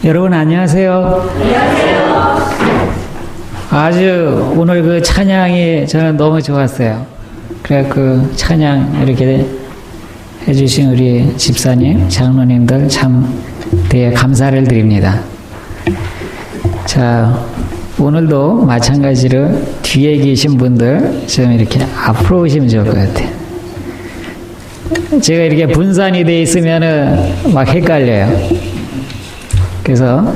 여러분 안녕하세요. 안녕하세요. 아주 오늘 그 찬양이 저는 너무 좋았어요. 그래 그 찬양 이렇게 해주신 우리 집사님, 장로님들 참 되게 감사를 드립니다. 자, 오늘도 마찬가지로 뒤에 계신 분들 좀 이렇게 앞으로 오시면 좋을 것 같아요. 제가 이렇게 분산이 돼 있으면은 막 헷갈려요. 그래서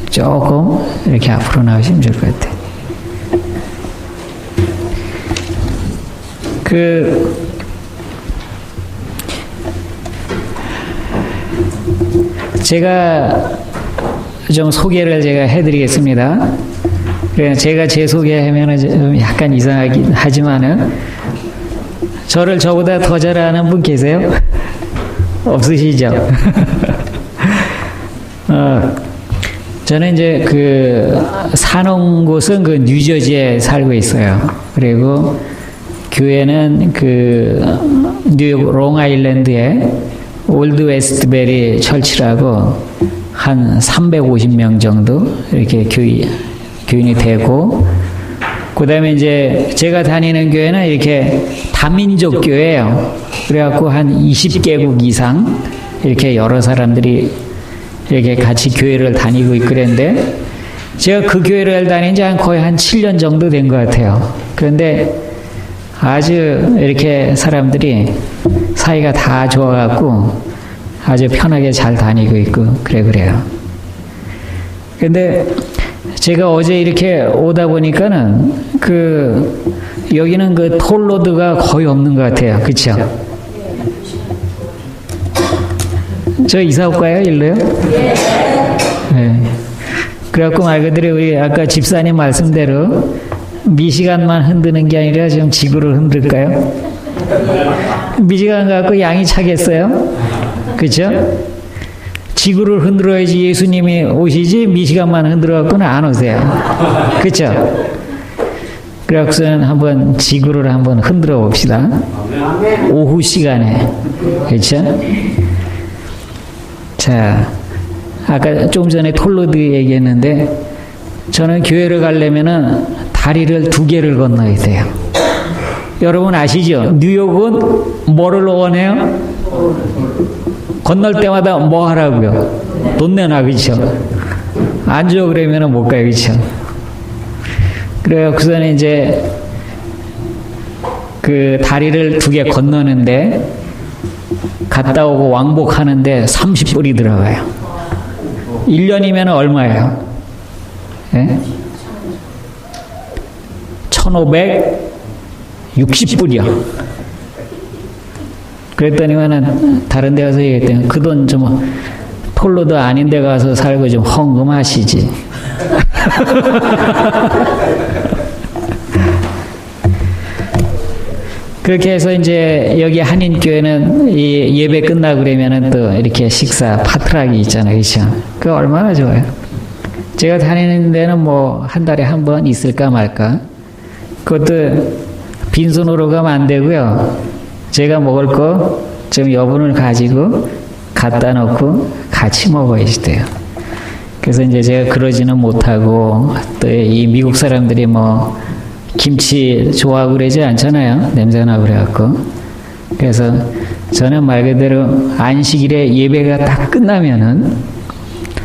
조금 이렇게 앞으로 나오시면 좋을 것 같아요. 제가 좀 소개를 제가 해드리겠습니다. 제가 제 소개하면은 좀 약간 이상하긴 하지만은 저를 저보다 더 잘아는 분 계세요? 없으시죠? 저는 이제 사는 곳은 뉴저지에 살고 있어요. 그리고 교회는 뉴욕 롱아일랜드에 올드 웨스트베리 철치라고 한 350명 정도 이렇게 교인이 되고, 그 다음에 이제 제가 다니는 교회는 이렇게 다민족 교회예요. 그래갖고 한 20개국 이상 이렇게 여러 사람들이 이렇게 같이 교회를 다니고 있고 그랬는데, 제가 그 교회를 다닌 지 거의 한 7년 정도 된 것 같아요. 그런데 아주 이렇게 사람들이 사이가 다 좋아갖고 아주 편하게 잘 다니고 있고 그래요. 근데 제가 어제 이렇게 오다 보니까는 여기는 톨로드가 거의 없는 것 같아요. 그쵸? 저 이사 올까요? 일로요? 네. 그래갖고 말 그대로 우리 아까 집사님 말씀대로 미시간만 흔드는 게 아니라 좀 지구를 흔들까요? 미시간 갖고 양이 차겠어요? 그죠? 지구를 흔들어야지 예수님이 오시지 미시간만 흔들어갖고는 안 오세요. 그죠? 그래갖고서는 한번 지구를 한번 흔들어 봅시다. 오후 시간에. 그죠? 자, 아까 조금 전에 톨로드 얘기했는데, 저는 교회를 가려면은 다리를 2개를 건너야 돼요. 여러분 아시죠? 뉴욕은 뭐를 원해요? 건널 때마다 뭐 하라고요? 돈 내놔, 그쵸? 안 줘, 그러면은 못 가요, 그쵸? 그래서 이제 다리를 2개 건너는데, 갔다 오고 왕복하는데 30불이 들어가요. 1년이면 얼마예요? 예? 1,560불이요. 그랬더니만은 다른 데 가서 얘기했더니 그 돈 좀 톨로드 아닌 데 가서 살고 좀 헌금하시지. 그렇게 해서 이제 여기 한인교회는 이 예배 끝나고 그러면은 또 이렇게 식사 파트락이 있잖아요. 그렇죠? 그거 얼마나 좋아요. 제가 다니는 데는 뭐 한 달에 한 번 있을까 말까. 그것도 빈손으로 가면 안 되고요. 제가 먹을 거 좀 여분을 가지고 갖다 놓고 같이 먹어야지 돼요. 그래서 이제 제가 그러지는 못하고, 또 이 미국 사람들이 뭐 김치 좋아하고 그러지 않잖아요. 냄새나고 그래갖고. 그래서 저는 말 그대로 안식일에 예배가 딱 끝나면은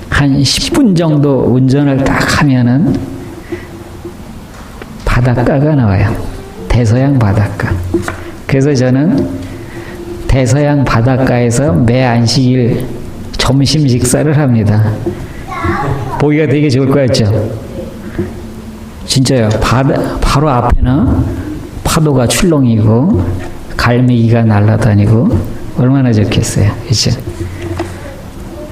한 10분 정도 운전을 딱 하면은 바닷가가 나와요. 대서양 바닷가. 그래서 저는 대서양 바닷가에서 매 안식일 점심 식사를 합니다. 보기가 되게 좋을 것 같죠? 진짜요. 바로 앞에는 파도가 출렁이고 갈매기가 날아다니고 얼마나 좋겠어요. 그렇죠?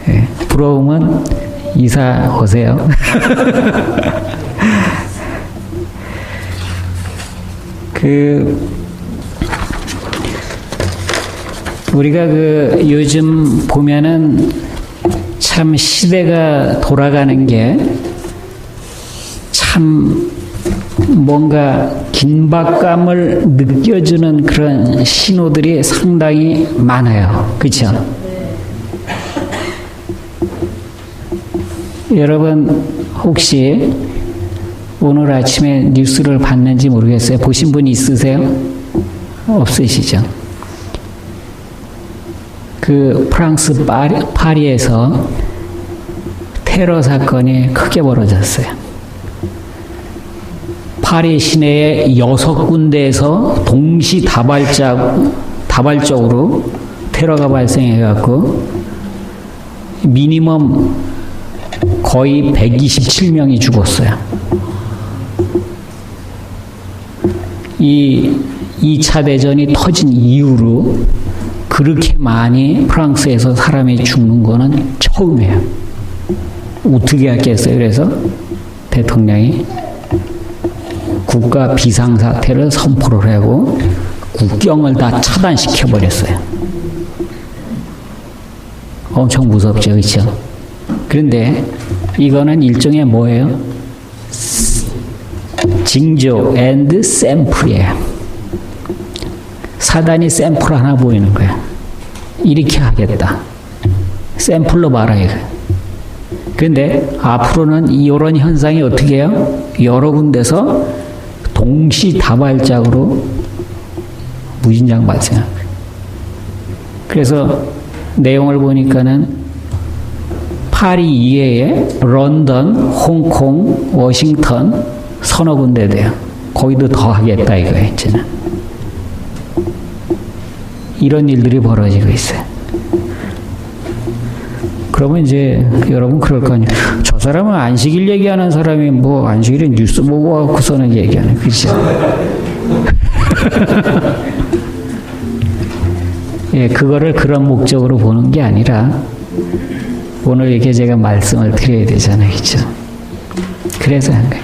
예, 부러우면 이사 오세요. 우리가 요즘 보면은 참 시대가 돌아가는 게 참 뭔가 긴박감을 느껴주는 그런 신호들이 상당히 많아요. 그렇죠? 여러분 혹시 오늘 아침에 뉴스를 봤는지 모르겠어요. 보신 분 있으세요? 없으시죠? 그 프랑스 파리에서 테러 사건이 크게 벌어졌어요. 파리 시내의 6군데에서 다발적으로 테러가 발생해갖고 미니멈 거의 127명이 죽었어요. 이 2차 대전이 터진 이후로 그렇게 많이 프랑스에서 사람이 죽는 거는 처음이에요. 어떻게 했겠어요? 그래서 대통령이 국가 비상사태를 선포를 하고 국경을 다 차단시켜버렸어요. 엄청 무섭죠, 그렇죠? 그런데 이거는 일종의 뭐예요? 징조 앤드 샘플이에요. 사단이 샘플 하나 보이는 거야. 이렇게 하겠다. 샘플로 말아요. 그런데 앞으로는 이런 현상이 어떻게 해요? 여러 군데서 동시다발적으로 무진장 발생합니다. 그래서 내용을 보니까는 파리 이외에 런던, 홍콩, 워싱턴 서너 군데 돼요. 거기도 더 하겠다 이거예요, 이제는. 이런 일들이 벌어지고 있어요. 그러면 이제 여러분 그럴 거 아니에요. 저 사람은 안식일 얘기하는 사람이 뭐 안식일에 뉴스 보고 와서는 얘기하는, 그렇죠? 예, 그거를 그런 목적으로 보는 게 아니라 오늘 이렇게 제가 말씀을 드려야 되잖아요, 그렇죠? 그래서 한 거예요.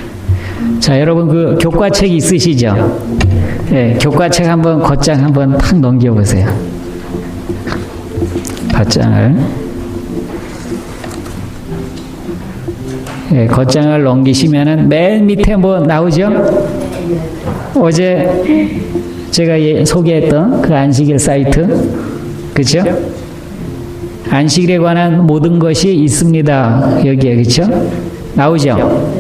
자, 여러분 그 교과책 있으시죠? 예, 교과책 한번 겉장 한번 탁 넘겨보세요. 겉장을. 예, 겉장을 넘기시면은 맨 밑에 뭐 나오죠? 어제 제가 소개했던 그 안식일 사이트, 그렇죠? 안식일에 관한 모든 것이 있습니다. 여기에, 그렇죠? 나오죠?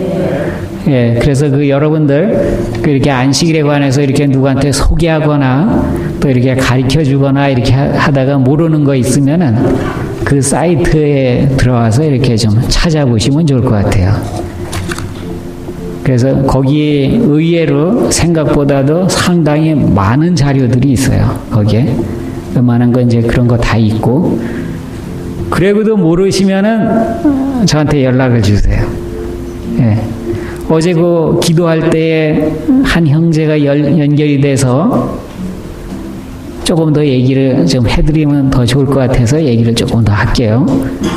예, 그래서 그 여러분들 이렇게 안식일에 관해서 이렇게 누구한테 소개하거나 또 이렇게 가르쳐 주거나 이렇게 하다가 모르는 거 있으면은 그 사이트에 들어와서 이렇게 좀 찾아보시면 좋을 것 같아요. 그래서 거기 의외로 생각보다도 상당히 많은 자료들이 있어요. 거기에 웬만한 건 이제 그런 거 다 있고, 그래도 모르시면은 저한테 연락을 주세요. 예. 어제 그 기도할 때에 한 형제가 연결이 돼서 조금 더 얘기를 좀 해드리면 더 좋을 것 같아서 얘기를 조금 더 할게요.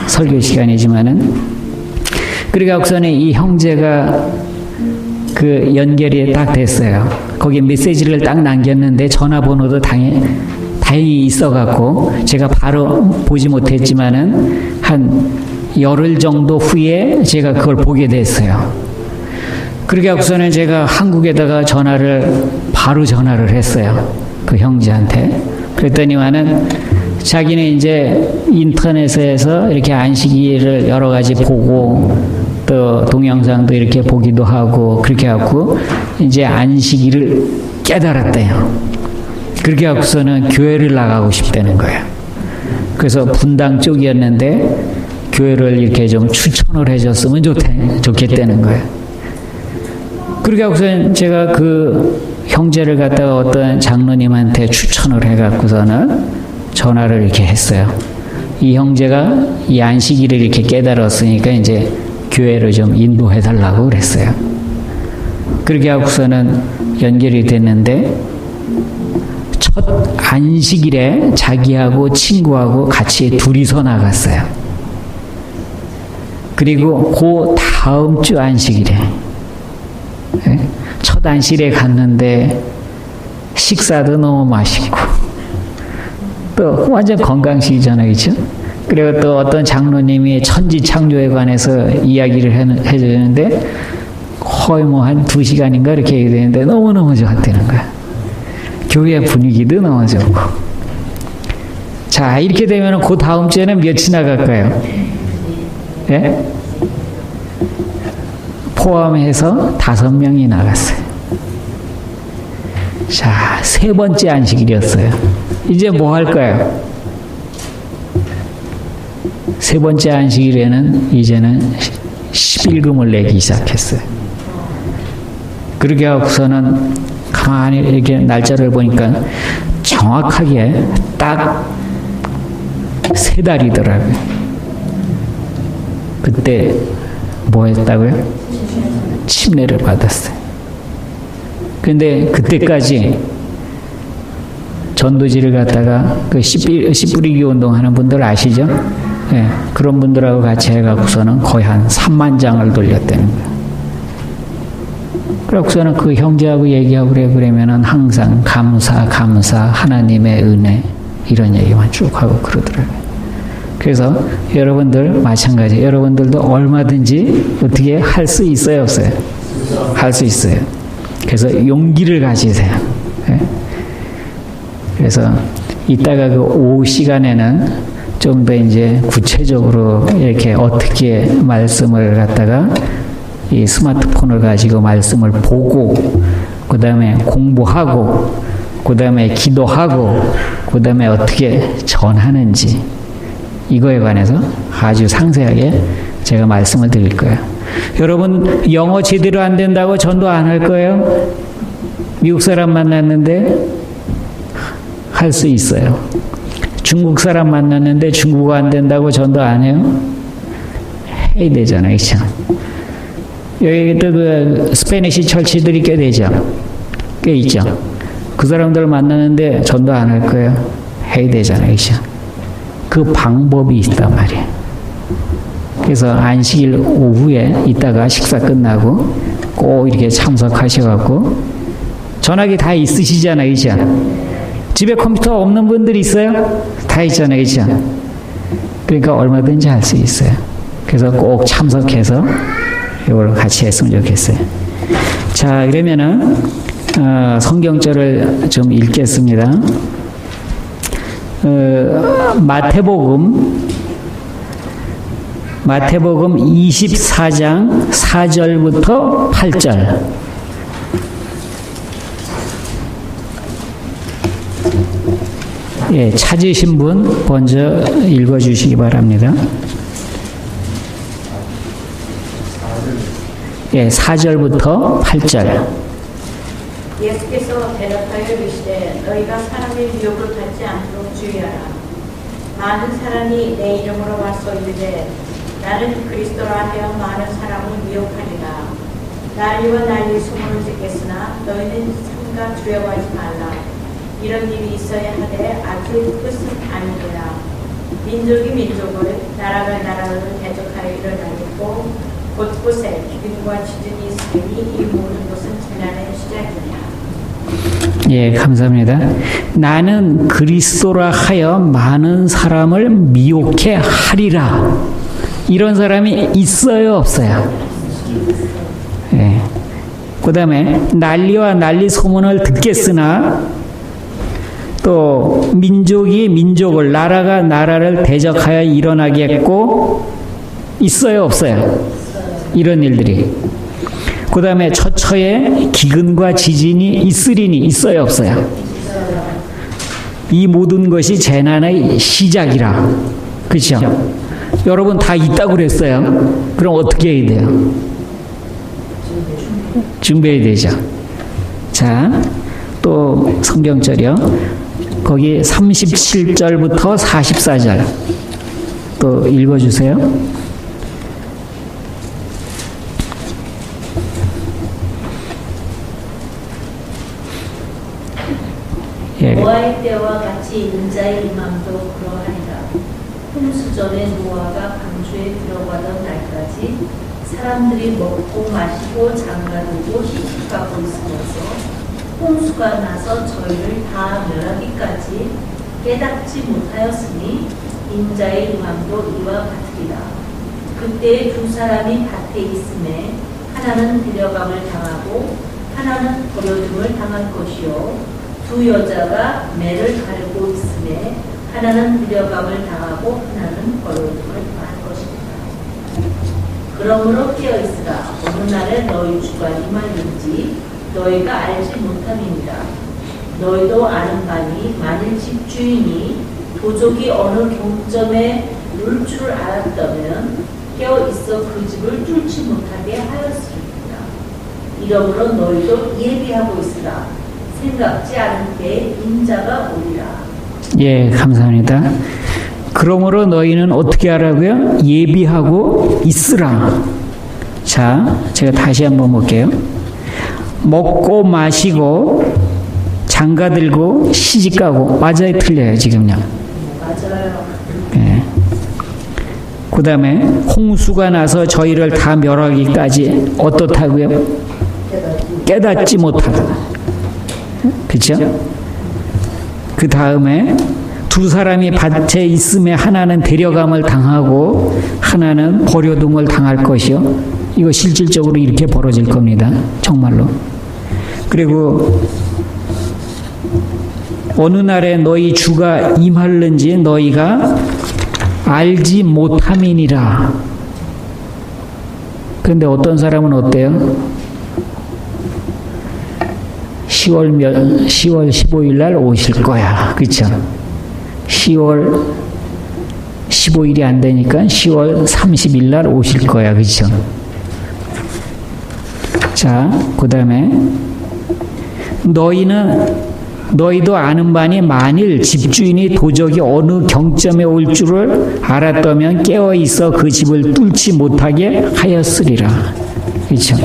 설교 시간이지만은. 그러고서는 이 형제가 그 연결이 딱 됐어요. 거기 메시지를 딱 남겼는데 전화번호도 다행히 있어갖고 제가 바로 보지 못했지만은 한 열흘 정도 후에 제가 그걸 보게 됐어요. 그러고서는 제가 한국에다가 바로 전화를 했어요. 그 형제한테. 그랬더니만은 자기는 이제 인터넷에서 이렇게 안식일을 여러 가지 보고 또 동영상도 이렇게 보기도 하고 그렇게 하고 이제 안식일을 깨달았대요. 그렇게 하고서는 교회를 나가고 싶다는 거예요. 그래서 분당 쪽이었는데 교회를 이렇게 좀 추천을 해줬으면 좋겠다는 거예요. 그렇게 하고서는 제가 그 형제를 갖다가 어떤 장로님한테 추천을 해갖고서는 전화를 이렇게 했어요. 이 형제가 이 안식일을 이렇게 깨달았으니까 이제 교회를 좀 인도해달라고 그랬어요. 그렇게 하고서는 연결이 됐는데 첫 안식일에 자기하고 친구하고 같이 둘이서 나갔어요. 그리고 그 다음 주 안식일에 첫 안식일에 갔는데 식사도 너무 맛있고 또 완전 건강식이잖아요, 그렇죠? 그리고 또 어떤 장로님이 천지 창조에 관해서 이야기를 해주는데 거의 뭐 한 2시간인가 이렇게 얘기되는데 너무너무 좋았다는 거야. 교회 분위기도 너무 좋고. 자, 이렇게 되면 그 다음 주에는 며칠 나갈까요? 예? 포함해서 5명이 나갔어요. 자, 3번째 안식일이었어요. 이제 뭐 할까요? 3번째 안식일에는 이제는 11금을 내기 시작했어요. 그렇게 하고서는 가만히 이렇게 날짜를 보니까 정확하게 딱 3달이더라고요. 그때 뭐 했다고요? 침례를 받았어요. 근데 그때까지 전도지를 갖다가 그 씨 뿌리기 운동하는 분들 아시죠? 예, 그런 분들하고 같이 해갖고서는 거의 한 3만 장을 돌렸다는 거예요. 그러고서는 그 형제하고 얘기하고 그러면은 항상 감사, 하나님의 은혜, 이런 얘기만 쭉 하고 그러더라고요. 그래서 여러분들 마찬가지, 여러분들도 얼마든지 어떻게 할 수 있어요, 없어요? 할 수 있어요. 그래서 용기를 가지세요. 예? 그래서 이따가 그 오후 시간에는 좀 더 이제 구체적으로 이렇게 어떻게 말씀을 갖다가 이 스마트폰을 가지고 말씀을 보고, 그 다음에 공부하고, 그 다음에 기도하고, 그 다음에 어떻게 전하는지, 이거에 관해서 아주 상세하게 제가 말씀을 드릴 거예요. 여러분, 영어 제대로 안 된다고 전도 안 할 거예요? 미국 사람 만났는데 할 수 있어요. 중국 사람 만났는데 중국어 안 된다고 전도 안 해요? 해야 되잖아요, 그렇죠? 여기 또 그 스페니시 철치들이 꽤 되죠. 꽤 있죠. 그 사람들 만나는데 전도 안 할 거예요? 해야 되잖아요, 그렇죠? 그 방법이 있단 말이에요. 그래서 안식일 오후에 이따가 식사 끝나고 꼭 이렇게 참석하셔갖고, 전화기 다 있으시잖아요, 그렇죠? 집에 컴퓨터 없는 분들이 있어요? 다 있잖아요, 그렇죠? 그러니까 얼마든지 할 수 있어요. 그래서 꼭 참석해서 이걸 같이 했으면 좋겠어요. 자, 그러면은 성경절을 좀 읽겠습니다. 마태복음 24장 4절부터 8절. 예, 찾으신 분 먼저 읽어주시기 바랍니다. 예, 4절부터 8절. 예수께서 대답하여 이르시되 너희가 사람의 미혹을 받지 않도록 주의하라. 많은 사람이 내 이름으로 와서 이르되 나는 그리스도라 하여 많은 사람을 미혹하리라. 난리와 난리 소문을 듣겠으나 너희는 삼가 두려워하지 말라. 이런 일이 있어야 하되 아직 끝은 아니니라. 민족이 민족을, 나라가 나라를 대적하여 일어나겠고 곳곳에 기근과 지진이 있으니 이 모든 것은 재난의 시작이니라. 예, 감사합니다. 나는 그리스도라 하여 많은 사람을 미혹해 하리라. 이런 사람이 있어요, 없어요? 예. 그 다음에 난리와 난리 소문을 듣겠으나 또 민족이 민족을, 나라가 나라를 대적하여 일어나겠고, 있어요, 없어요? 이런 일들이. 그 다음에 처처에 기근과 지진이 있으리니, 있어요, 없어요? 이 모든 것이 재난의 시작이라. 그렇죠? 여러분 다 있다고 그랬어요. 그럼 어떻게 해야 돼요? 준비해야 되죠. 자, 또 성경절이요. 거기 37절부터 44절 또 읽어주세요. 예. 노아의 때와 같이 인자의 임함도 그러하리라. 홍수전에 노아가 방주에 들어가던 날까지 사람들이 먹고 마시고 장가들고 시집가고 있으면서 홍수가 나서 저희를 다 멸하기까지 깨닫지 못하였으니 인자의 임함도 이와 같으리라. 그때 두 사람이 밭에 있음에 하나는 데려감을 당하고 하나는 버려둠을 당할 것이요, 두 여자가 매를 가르고 있음에 하나는 데려감을 당하고 하나는 버려둠을 당할 것입니다. 그러므로 깨어있으라. 어느 날에 너희 주가 임하는지 너희가 알지 못함이니라. 너희도 아는 바니 만일 집주인이 도적이 어느 경점에 올 줄을 알았다면 깨어있어 그 집을 뚫지 못하게 하였으리라. 이러므로 너희도 예비하고 있으라. 생각지 않은 때에 인자가 오리라. 예, 감사합니다. 그러므로 너희는 어떻게 하라고요? 예비하고 있으라. 자, 제가 다시 한번 볼게요. 먹고 마시고 장가 들고 시집 가고. 맞아요, 틀려요, 지금요? 맞아요. 예. 그 다음에 홍수가 나서 저희를 다 멸하기까지 어떻다고요? 깨닫지 못하다. 그렇죠? 그 다음에 두 사람이 밭에 있음에 하나는 데려감을 당하고 하나는 버려둠을 당할 것이요. 이거 실질적으로 이렇게 벌어질 겁니다. 정말로. 그리고 어느 날에 너희 주가 임할는지 너희가 알지 못함이니라. 그런데 어떤 사람은 어때요? 10월 15일 날 오실 거야. 그렇죠? 10월 15일이 안 되니까 10월 30일 날 오실 거야. 그렇죠? 자, 그 다음에 너희도 아는 바니 만일 집주인이 도적이 어느 경점에 올 줄을 알았다면 깨어 있어 그 집을 뚫지 못하게 하였으리라. 그렇죠?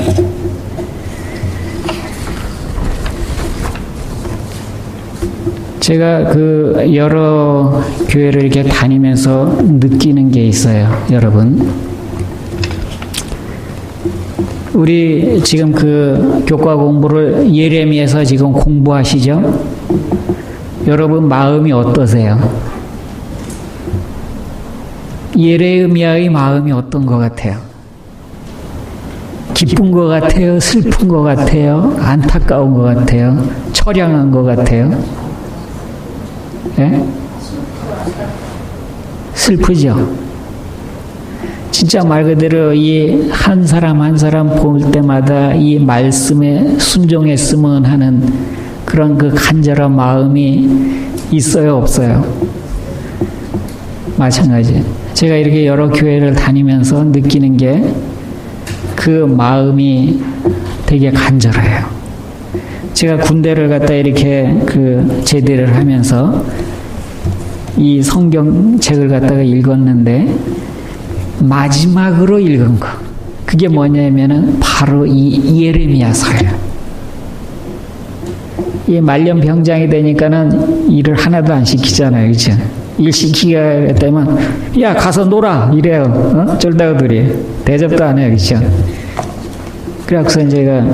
제가 그 여러 교회를 이렇게 다니면서 느끼는 게 있어요, 여러분. 우리 지금 그 교과 공부를 예레미야에서 지금 공부하시죠? 여러분 마음이 어떠세요? 예레미야의 마음이 어떤 것 같아요? 기쁜 것 같아요? 슬픈 것 같아요? 안타까운 것 같아요? 처량한 것 같아요? 예? 슬프죠? 진짜 말 그대로 이 한 사람 한 사람 볼 때마다 이 말씀에 순종했으면 하는 그런 그 간절한 마음이 있어요, 없어요? 마찬가지. 제가 이렇게 여러 교회를 다니면서 느끼는 게 그 마음이 되게 간절해요. 제가 군대를 갔다 이렇게 그 제대를 하면서 이 성경책을 갖다가 읽었는데 마지막으로 읽은 거 그게 뭐냐면은 바로 이 예레미야서예요. 이 말년 병장이 되니까는 일을 하나도 안 시키잖아요, 그렇죠? 일 시키게 되면 야 가서 놀아 이래요. 쫄다가들이 대접도 안 해요, 그렇죠? 그래서 제가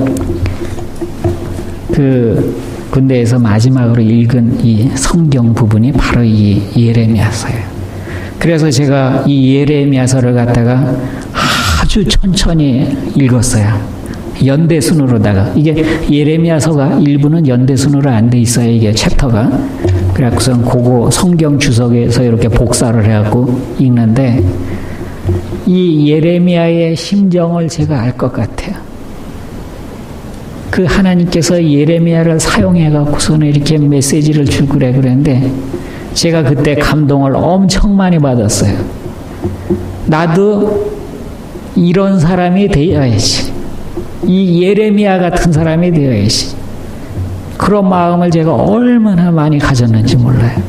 그 군대에서 마지막으로 읽은 이 성경 부분이 바로 이 예레미야서예요. 그래서 제가 이 예레미야서를 갖다가 아주 천천히 읽었어요. 연대순으로다가. 이게 예레미야서가 일부는 연대순으로 안 돼 있어요. 이게 챕터가. 그래서 그거 성경 주석에서 이렇게 복사를 해갖고 읽는데 이 예레미야의 심정을 제가 알 것 같아요. 그 하나님께서 예레미야를 사용해갖고서는 이렇게 메시지를 줄 그래 그랬는데 제가 그때 감동을 엄청 많이 받았어요. 나도 이런 사람이 되어야지. 이 예레미야 같은 사람이 되어야지. 그런 마음을 제가 얼마나 많이 가졌는지 몰라요.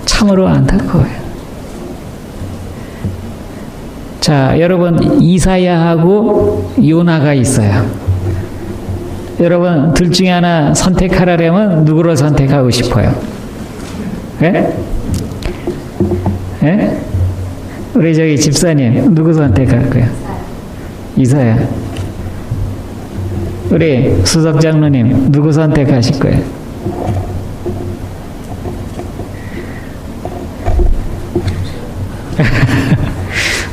참으로 안타까워요. 자, 여러분 이사야하고 요나가 있어요. 여러분 둘 중에 하나 선택하라면 누구를 선택하고 싶어요? 예? 예? 우리 저기 집사님 누구 선택할 거예요? 이사야. 우리 수석 장로님 누구 선택하실 거예요?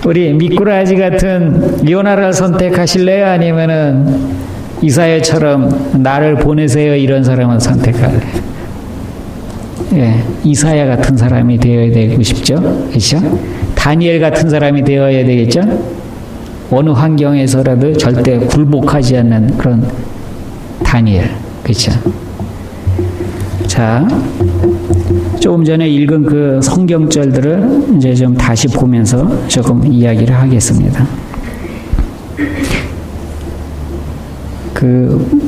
우리 미꾸라지 같은 요나를 선택하실래요? 아니면은 이사야처럼 나를 보내세요 이런 사람을 선택할래요? 예, 이사야 같은 사람이 되어야 되고 싶죠? 그렇죠? 다니엘 같은 사람이 되어야 되겠죠? 어느 환경에서라도 절대 굴복하지 않는 그런 다니엘. 그렇죠? 자, 조금 전에 읽은 그 성경절들을 이제 좀 다시 보면서 조금 이야기를 하겠습니다.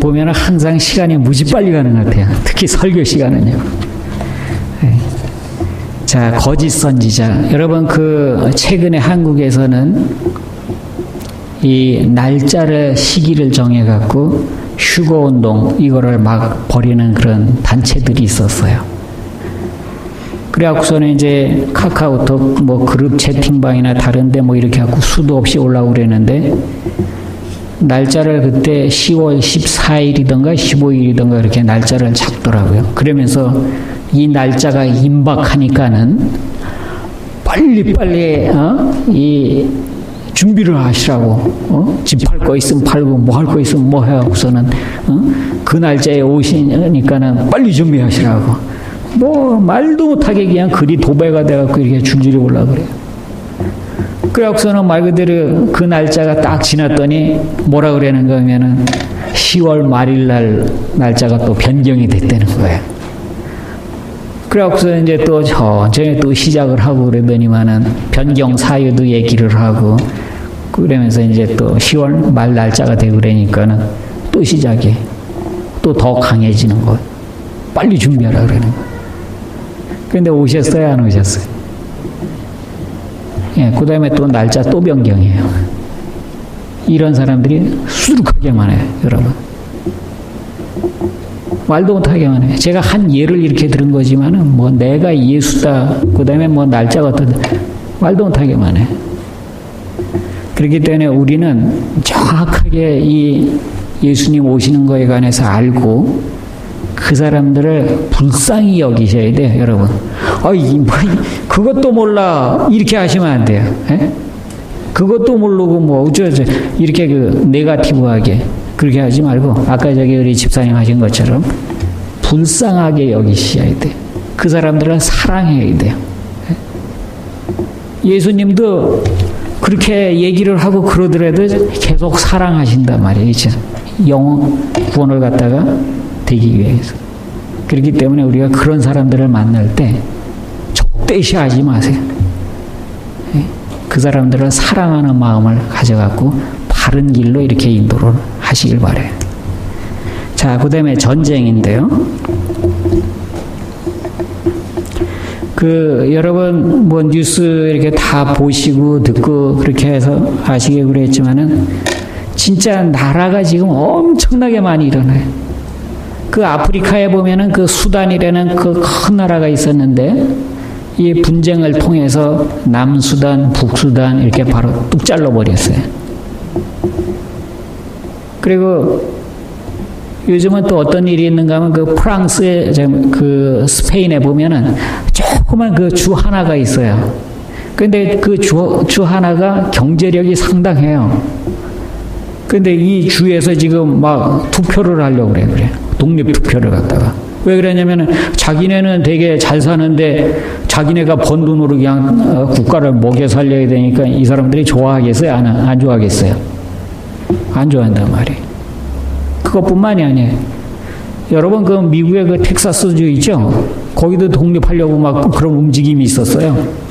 보면은 항상 시간이 무지 빨리 가는 것 같아요. 특히 설교 시간은요. 자, 거짓 선지자. 여러분, 최근에 한국에서는 이 날짜를, 시기를 정해갖고 휴거운동, 이거를 막 벌이는 그런 단체들이 있었어요. 그래갖고서는 이제 카카오톡, 그룹 채팅방이나 다른데 이렇게 하고 수도 없이 올라오고 그랬는데, 날짜를 그때 10월 14일이던가 15일이던가 이렇게 날짜를 잡더라고요. 그러면서 이 날짜가 임박하니까는 빨리 이 준비를 하시라고, 집 팔 거 있으면 팔고 뭐 할 거 있으면 뭐 해갖고서는 그 날짜에 오시니까는 빨리 준비하시라고, 말도 못하게 그냥 글이 도배가 돼갖고 이렇게 줄줄이 올라오고 그래요. 그래갖고서는 말 그대로 그 날짜가 딱 지났더니 뭐라 그러는가 하면은 10월 말일 날 날짜가 또 변경이 됐다는 거예요. 그래갖고서 이제 또 천천히 또 시작을 하고 그러더니만은 변경 사유도 얘기를 하고, 그러면서 이제 또 10월 말 날짜가 되고 그러니까는 또 시작이 또 더 강해지는 거예요. 빨리 준비하라 그러는 거예요. 근데 오셨어요, 안 오셨어요? 예, 그 다음에 또 날짜 또 변경해요. 이런 사람들이 수두룩하게 많아요, 여러분. 말도 못하게만 해요. 제가 한 예를 이렇게 들은 거지만은 내가 예수다, 그 다음에 날짜가 어떠다, 말도 못하게만 해요. 그렇기 때문에 우리는 정확하게 이 예수님 오시는 거에 관해서 알고 그 사람들을 불쌍히 여기셔야 돼요, 여러분. 그것도 몰라, 이렇게 하시면 안 돼요. 에? 그것도 모르고 어쩌죠, 이렇게 네거티브하게 그렇게 하지 말고, 아까 우리 집사님 하신 것처럼 불쌍하게 여기셔야 돼요. 그 사람들을 사랑해야 돼요. 예수님도 그렇게 얘기를 하고 그러더라도 계속 사랑하신단 말이에요. 영혼 구원을 갖다가 되기 위해서. 그렇기 때문에 우리가 그런 사람들을 만날 때 적대시하지 마세요. 그 사람들을 사랑하는 마음을 가져갖고 바른 길로 이렇게 인도를 하시길 바라요. 자, 그 다음에 전쟁인데요. 여러분 뉴스 이렇게 다 보시고 듣고 그렇게 해서 아시게 그랬지만은 진짜 나라가 지금 엄청나게 많이 일어나요. 아프리카에 보면은 수단이라는 큰 나라가 있었는데, 이 분쟁을 통해서 남수단, 북수단 이렇게 바로 뚝 잘라버렸어요. 그리고 요즘은 또 어떤 일이 있는가 하면 프랑스의 스페인에 보면은 조그만 주 하나가 있어요. 근데 주 하나가 경제력이 상당해요. 근데 이 주에서 지금 투표를 하려고 그래. 독립 투표를 갖다가. 왜 그러냐면은 자기네는 되게 잘 사는데 자기네가 번 돈으로 그냥 국가를 먹여 살려야 되니까 이 사람들이 좋아하겠어요? 안 좋아하겠어요? 안 좋아한단 말이에요. 그것뿐만이 아니에요. 여러분 미국의 텍사스주 있죠? 거기도 독립하려고 그런 움직임이 있었어요.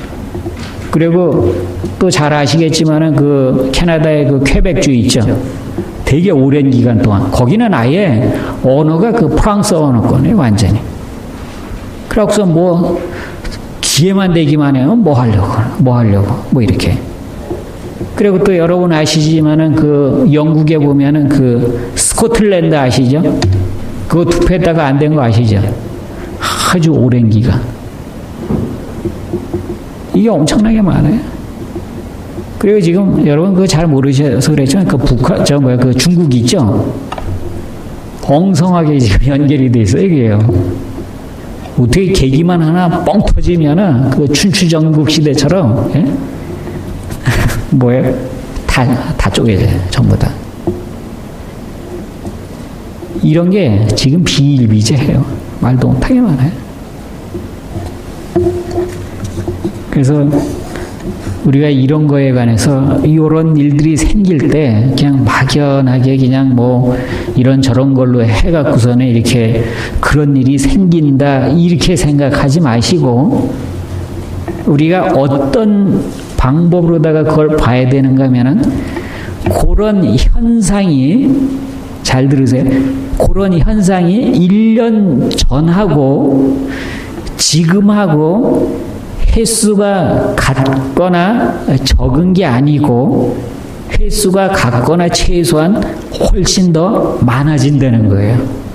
그리고 또 잘 아시겠지만은 캐나다의 퀘벡주 있죠? 되게 오랜 기간 동안 거기는 아예 언어가 프랑스 언어권이에요, 완전히. 그래서 기회만 되기만 해요. 뭐 하려고 이렇게. 그리고 또 여러분 아시지만은 영국에 보면은 스코틀랜드 아시죠? 그거 투표했다가 안 된 거 아시죠? 아주 오랜 기간. 이게 엄청나게 많아요. 그리고 지금 여러분 잘 모르셔서 그랬지만 중국 있죠? 엉성하게 지금 연결이 돼 있어요, 이게요. 어떻게 계기만 하나 뻥 터지면은 춘추전국 시대처럼, 예? 다 쪼개져요, 전부 다. 이런 게 지금 비일비재해요. 말도 못하게 많아요. 그래서 우리가 이런 거에 관해서 이런 일들이 생길 때 그냥 막연하게 그냥 뭐 이런 저런 걸로 해갖고서는 이렇게 그런 일이 생긴다 이렇게 생각하지 마시고 우리가 어떤 방법으로다가 그걸 봐야 되는가 하면은 그런 현상이 잘 들으세요. 그런 현상이 1년 전하고 지금하고 횟수가 같거나 적은 게 아니고 횟수가 같거나 최소한 훨씬 더 많아진다는 거예요.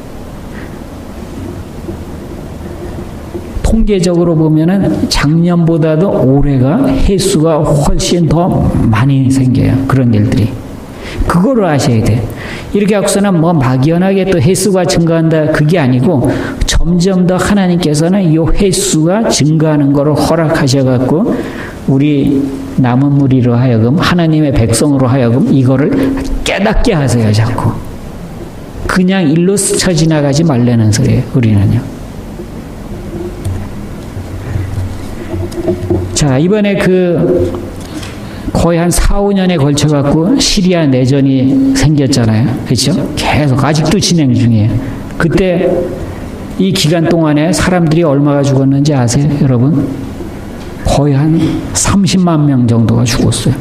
통계적으로 보면은 작년보다도 올해가 횟수가 훨씬 더 많이 생겨요. 그런 일들이. 그거를 아셔야 돼요. 이렇게 하고서는 뭐 막연하게 또 횟수가 증가한다 그게 아니고 점점 더 하나님께서는 이 횟수가 증가하는 것을 허락하셔갖고 우리 남은 무리로 하여금 하나님의 백성으로 하여금 이거를 깨닫게 하세요. 자꾸. 그냥 일로 스쳐 지나가지 말라는 소리예요. 우리는요. 자, 이번에 거의 한 4, 5년에 걸쳐갖고 시리아 내전이 생겼잖아요. 그렇죠? 계속 아직도 진행 중이에요. 그때 이 기간 동안에 사람들이 얼마가 죽었는지 아세요, 여러분? 거의 한 30만 명 정도가 죽었어요.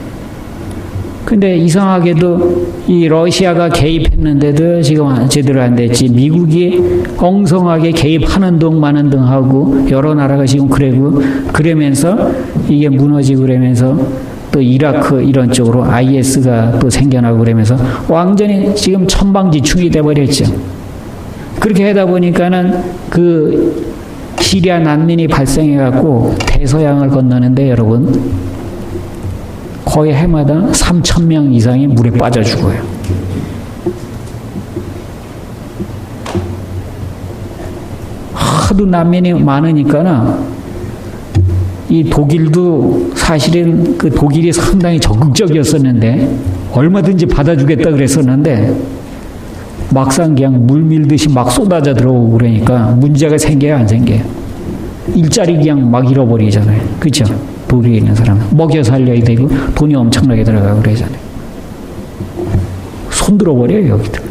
근데 이상하게도 이 러시아가 개입했는데도 지금 제대로 안 됐지. 미국이 엉성하게 개입하는 둥 마는 둥 하고 여러 나라가 지금 그러면서 이게 무너지고 그러면서 또 이라크 이런 쪽으로 IS가 또 생겨나고 그러면서 완전히 지금 천방지축이 돼버렸죠. 그렇게 하다 보니까는 그 시리아 난민이 발생해갖고 대서양을 건너는데 여러분 거의 해마다 3,000명 이상이 물에 빠져 죽어요. 하도 난민이 많으니까는 이 독일도 사실은 그 독일이 상당히 적극적이었었는데 얼마든지 받아주겠다 그랬었는데 막상 그냥 물 밀듯이 막 쏟아져 들어오고 그러니까 문제가 생겨요, 안 생겨요? 일자리 그냥 막 잃어버리잖아요. 그렇죠? 독일에 있는 사람은 먹여 살려야 되고 돈이 엄청나게 들어가고 그러잖아요. 손들어버려요, 여기들.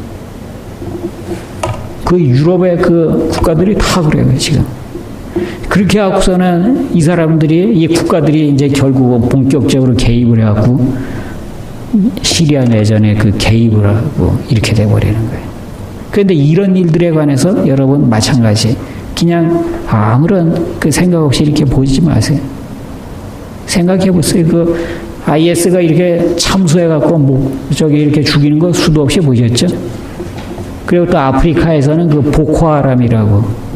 그 유럽의 그 국가들이 다 그래요, 지금. 그렇게 하고서는 이 사람들이, 이 국가들이 이제 결국 본격적으로 개입을 해갖고 시리아 내전에 그 개입을 하고 이렇게 돼버리는 거예요. 그런데 이런 일들에 관해서 여러분 마찬가지. 그냥 아무런 그 생각 없이 이렇게 보지 마세요. 생각해 보세요. 그 IS가 이렇게 참수해갖고 저기 이렇게 죽이는 거 수도 없이 보셨죠? 그리고 또 아프리카에서는 그 보코하람이라고.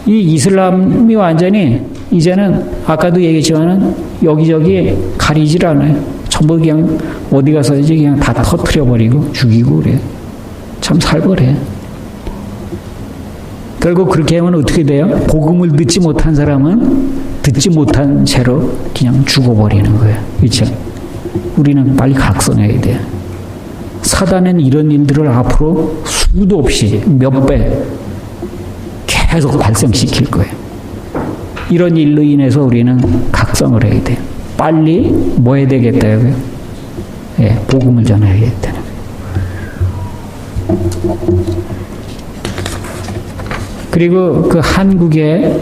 이 이슬람이 완전히 이제는 아까도 얘기했지만은 여기저기 가리질 않아요. 전부 그냥 어디 가서든지 그냥 다 터트려버리고 죽이고 그래요. 참 살벌해. 결국 그렇게 하면 어떻게 돼요? 복음을 듣지 못한 사람은 듣지 못한 채로 그냥 죽어버리는 거예요. 그렇죠? 우리는 빨리 각성해야 돼요. 사단은 이런 일들을 앞으로 수도 없이 몇 배 계속 발생시킬 거예요. 이런 일로 인해서 우리는 각성을 해야 돼요. 빨리 뭐 해야 되겠다고요? 예, 복음을 전해야겠다는 거예요. 그리고 그 한국에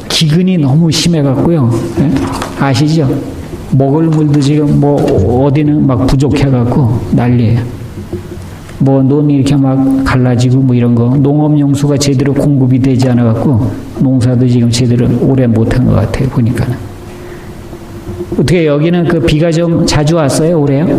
기근이 너무 심해갖고요. 예? 아시죠? 먹을 물도 지금 뭐 어디는 막 부족해갖고 난리예요. 뭐 논이 이렇게 막 갈라지고 뭐 이런 거 농업용수가 제대로 공급이 되지 않아갖고 농사도 지금 제대로 오래 못한 것 같아요. 보니까는. 어떻게 여기는 그 비가 좀 자주 왔어요? 올해요?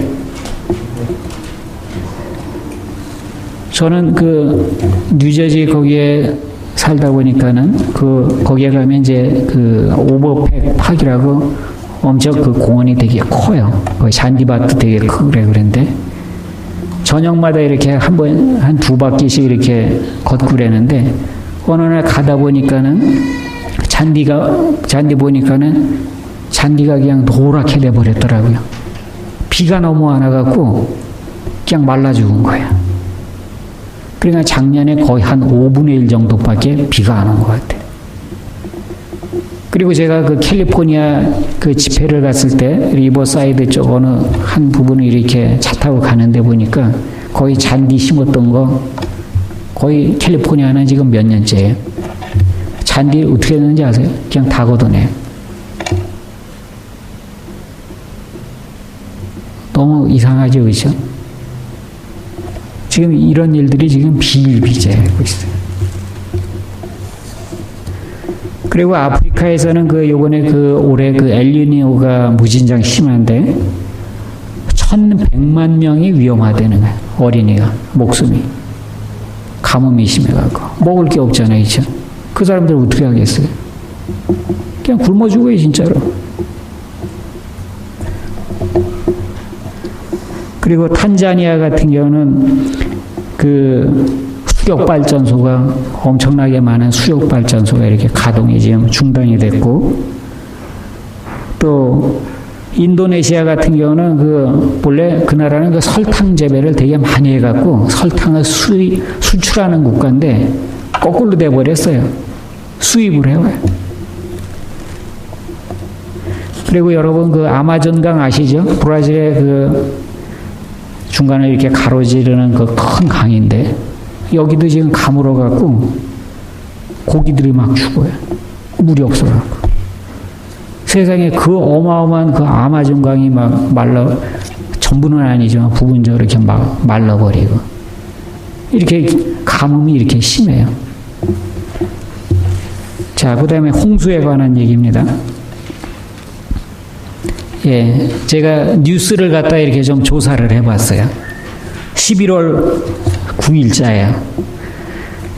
저는 그 뉴저지 거기에 살다 보니까는 그 거기에 가면 이제 그 오버팩 파크라고 엄청 그 공원이 되게 커요. 거기 잔디밭도 되게 크고 그랬는데 저녁마다 이렇게 한 두 바퀴씩 이렇게 걷고 그랬는데 어느 날 가다 보니까는 잔디 보니까는 잔디가 그냥 노랗게 돼 버렸더라고요. 비가 너무 안 와갖고 그냥 말라 죽은 거야. 그러니까 작년에 거의 한 5분의 1 정도밖에 비가 안 온 것 같아요. 그리고 제가 그 캘리포니아 그 집회를 갔을 때 리버사이드 쪽 어느 한 부분을 이렇게 차 타고 가는데 보니까 거의 잔디 심었던 거 거의 캘리포니아는 지금 몇 년째예요. 잔디 어떻게 했는지 아세요? 그냥 다 걷어내요. 너무 이상하죠, 그렇죠? 지금 이런 일들이 지금 비일비재하고 있어요. 그리고 아프리카에서는 요번에 올해 엘니뇨가 무진장 심한데 1,100만 명이 위험하다는 거예요. 어린이가 목숨이 가뭄이 심해가지고 먹을 게 없잖아요, 그렇죠? 그 사람들 어떻게 하겠어요? 그냥 굶어 죽어요, 진짜로. 그리고 탄자니아 같은 경우는 수력발전소가 엄청나게 많은 수력발전소가 이렇게 가동이 지금 중단이 됐고, 또 인도네시아 같은 경우는 원래 그 나라는 설탕 재배를 되게 많이 해갖고 설탕을 수출하는 국가인데 거꾸로 돼버렸어요. 수입을 해와요. 그리고 여러분 아마존강 아시죠? 브라질의 중간에 이렇게 가로지르는 큰 강인데 여기도 지금 가물어갖고 고기들이 막 죽어요. 물이 없어갖고. 세상에 어마어마한 아마존강이 막 전부는 아니지만 부분적으로 이렇게 막 말라버리고. 이렇게 가뭄이 이렇게 심해요. 자, 그 다음에 홍수에 관한 얘기입니다. 예, 제가 뉴스를 갖다 이렇게 좀 조사를 해봤어요. 11월 9일자예요.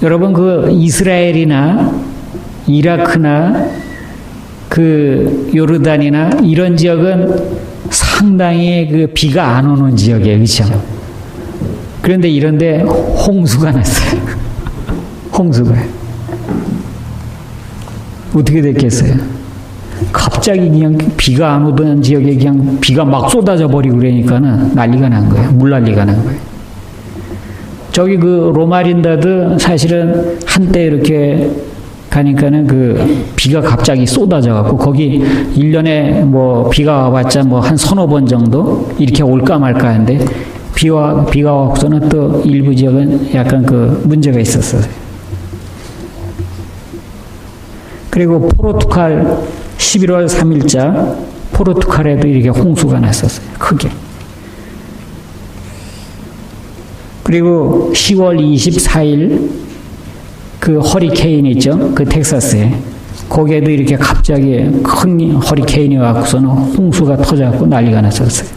여러분 이스라엘이나 이라크나 요르단이나 이런 지역은 상당히 비가 안 오는 지역이에요, 그렇죠? 그런데 이런데 홍수가 났어요. 홍수가 어떻게 됐겠어요? 갑자기 그냥 비가 안 오던 지역에 그냥 비가 막 쏟아져 버리고 그러니까는 난리가 난 거예요. 물난리가 난 거예요. 저기 로마린다도 사실은 한때 이렇게 가니까는 비가 갑자기 쏟아져 갖고 거기 1년에 비가 와봤자 한 서너 번 정도 이렇게 올까 말까 하는데 비가 와서는 또 일부 지역은 약간 문제가 있었어요. 그리고 포르투갈 11월 3일자 포르투갈에도 이렇게 홍수가 났었어요. 크게. 그리고 10월 24일 허리케인 있죠? 텍사스에. 거기에도 이렇게 갑자기 큰 허리케인이 와서는 홍수가 터져갖고 난리가 났었어요.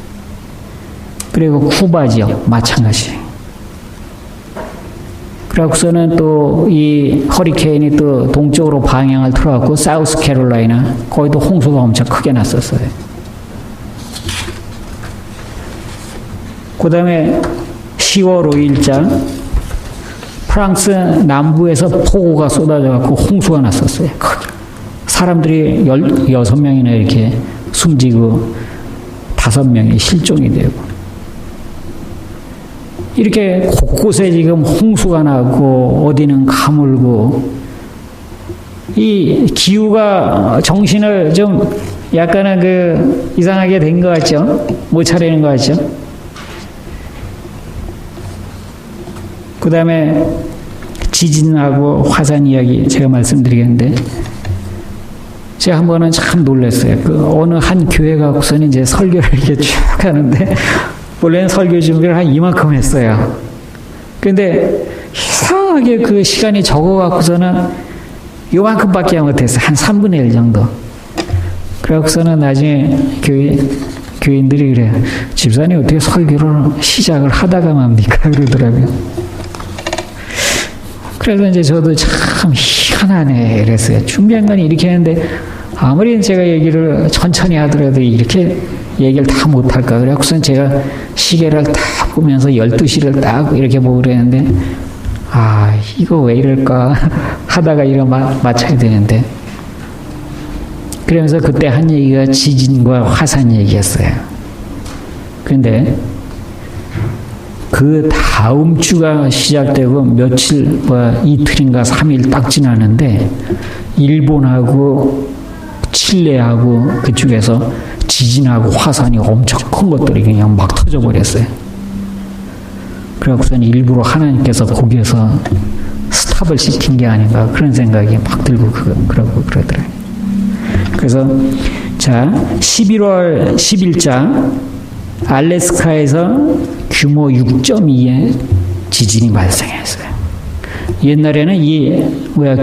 그리고 쿠바 지역 마찬가지. 그러고서는 또 이 허리케인이 또 동쪽으로 방향을 틀어갖고 사우스 캐롤라이나 거기도 홍수가 엄청 크게 났었어요. 그 다음에 10월 5일자 프랑스 남부에서 폭우가 쏟아져갖고 홍수가 났었어요. 크게. 사람들이 16명이나 이렇게 숨지고 5명이 실종이 되고 이렇게 곳곳에 지금 홍수가 나고 어디는 가물고 이 기후가 정신을 좀 약간은 이상하게 된 것 같죠? 못 차리는 것 같죠? 그 다음에 지진하고 화산 이야기 제가 말씀드리겠는데 제가 한 번은 참 놀랐어요. 어느 한 교회 가고서는 이제 설교를 이렇게 쭉 하는데 원래는 설교 준비를 한 이만큼 했어요. 근데 이상하게 시간이 적어갖고서는 요만큼밖에 못했어요. 한 3분의 1 정도. 그래갖고서는 나중에 교인들이 그래요. 집사님 어떻게 설교를 시작을 하다가 맙니까? 그러더라고요. 그래서 이제 저도 참 희한하네 이랬어요. 준비한 건 이렇게 했는데 아무리 제가 얘기를 천천히 하더라도 이렇게 얘기를 다 못할까. 그래갖고선 제가 시계를 딱 보면서 12시를 딱 이렇게 보고 그랬는데 이거 왜 이럴까 하다가 이거 맞춰야 되는데 그러면서 그때 한 얘기가 지진과 화산 얘기였어요. 그런데 그 다음 주가 시작되고 며칠, 이틀인가 3일 딱 지나는데 일본하고 칠레하고 그쪽에서 지진하고 화산이 엄청 큰 것들이 그냥 막 터져버렸어요. 그래갖고서는 일부러 하나님께서 거기에서 스탑을 시킨 게 아닌가 그런 생각이 막 들고 그러고 그러더라고요. 그래서 자 11월 10일자 알래스카에서 규모 6.2의 지진이 발생했어요. 옛날에는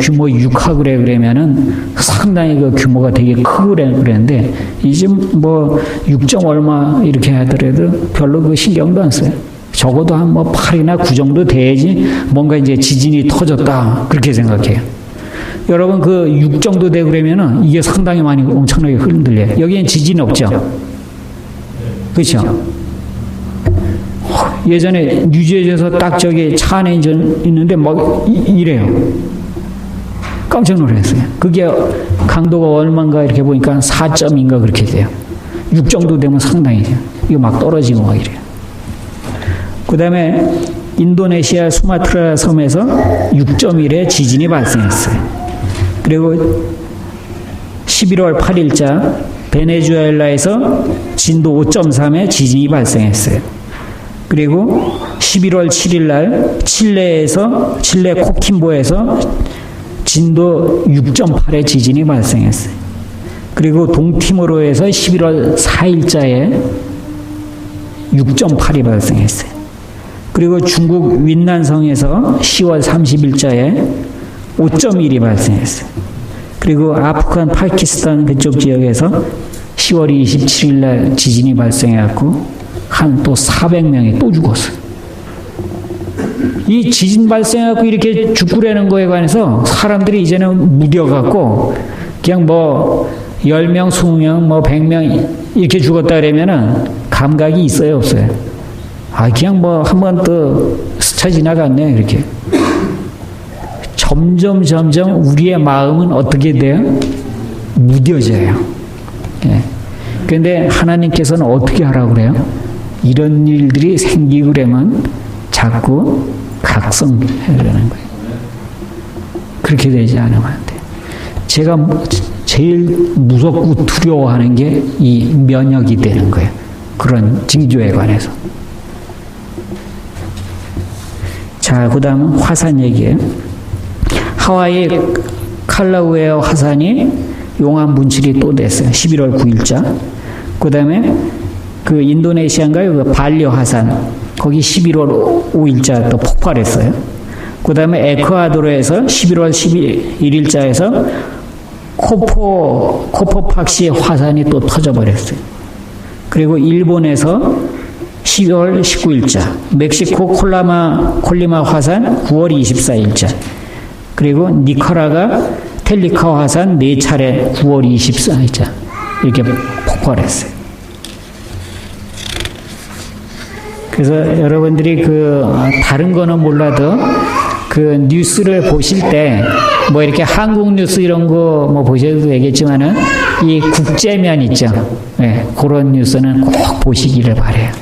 규모 6하 그러면은 상당히 그 규모가 되게 크고 그랬는데 이제 뭐 6점 얼마 이렇게 하더라도 별로 그 신경도 안 써요. 적어도 한 뭐 8이나 9 정도 돼야지 뭔가 이제 지진이 터졌다 그렇게 생각해요. 여러분 그 6 정도 되고 그러면은 이게 상당히 많이 엄청나게 흔들려요. 여기엔 지진 없죠? 그렇죠? 예전에 뉴저지에서 딱 저기 차 안에 있는데 막 이래요. 깜짝 놀랐어요. 그게 강도가 얼마인가 이렇게 보니까 4점인가 그렇게 돼요. 6 정도 되면 상당히 돼요. 이거 막 떨어지고 막 이래요. 그 다음에 인도네시아 수마트라 섬에서 6.1의 지진이 발생했어요. 그리고 11월 8일자 베네수엘라에서 진도 5.3의 지진이 발생했어요. 그리고 11월 7일 날 칠레 코킴보에서 진도 6.8의 지진이 발생했어요. 그리고 동티모르에서 11월 4일자에 6.8이 발생했어요. 그리고 중국 윈난성에서 10월 30일자에 5.1이 발생했어요. 그리고 아프간 파키스탄 그쪽 지역에서 10월 27일 날 지진이 발생해갖고 한 또 400명이 또 죽었어요. 이 지진 발생해갖고 이렇게 죽으려는 거에 관해서 사람들이 이제는 무뎌갖고 그냥 뭐 10명, 20명, 뭐 100명 이렇게 죽었다 그러면은 감각이 있어요, 없어요? 그냥 뭐 한 번 또 스쳐 지나갔네, 이렇게. 점점 우리의 마음은 어떻게 돼요? 무뎌져요. 예. 그런데 하나님께서는 어떻게 하라고 그래요? 이런 일들이 생기고 그러면 자꾸 각성하려는 거예요. 그렇게 되지 않으면 안 돼요. 제가 제일 무섭고 두려워하는 게 이 면역이 되는 거예요. 그런 징조에 관해서. 자, 그 다음은 화산 얘기예요. 하와이 칼라우에어 화산이 용암 분출이 또 됐어요. 11월 9일자. 그 다음에 그 인도네시아인가요? 그 발리 화산. 거기 11월 5일자 또 폭발했어요. 그 다음에 에콰도르에서 11월 11일자에서 코포팍시 화산이 또 터져버렸어요. 그리고 일본에서 10월 19일자, 멕시코 콜리마 화산 9월 24일자, 그리고 니카라가 텔리카 화산 4차례 9월 24일자 이렇게 폭발했어요. 그래서 여러분들이 다른 거는 몰라도 그 뉴스를 보실 때 뭐 이렇게 한국 뉴스 이런 거 뭐 보셔도 되겠지만은 이 국제면 있죠. 네, 그런 뉴스는 꼭 보시기를 바래요.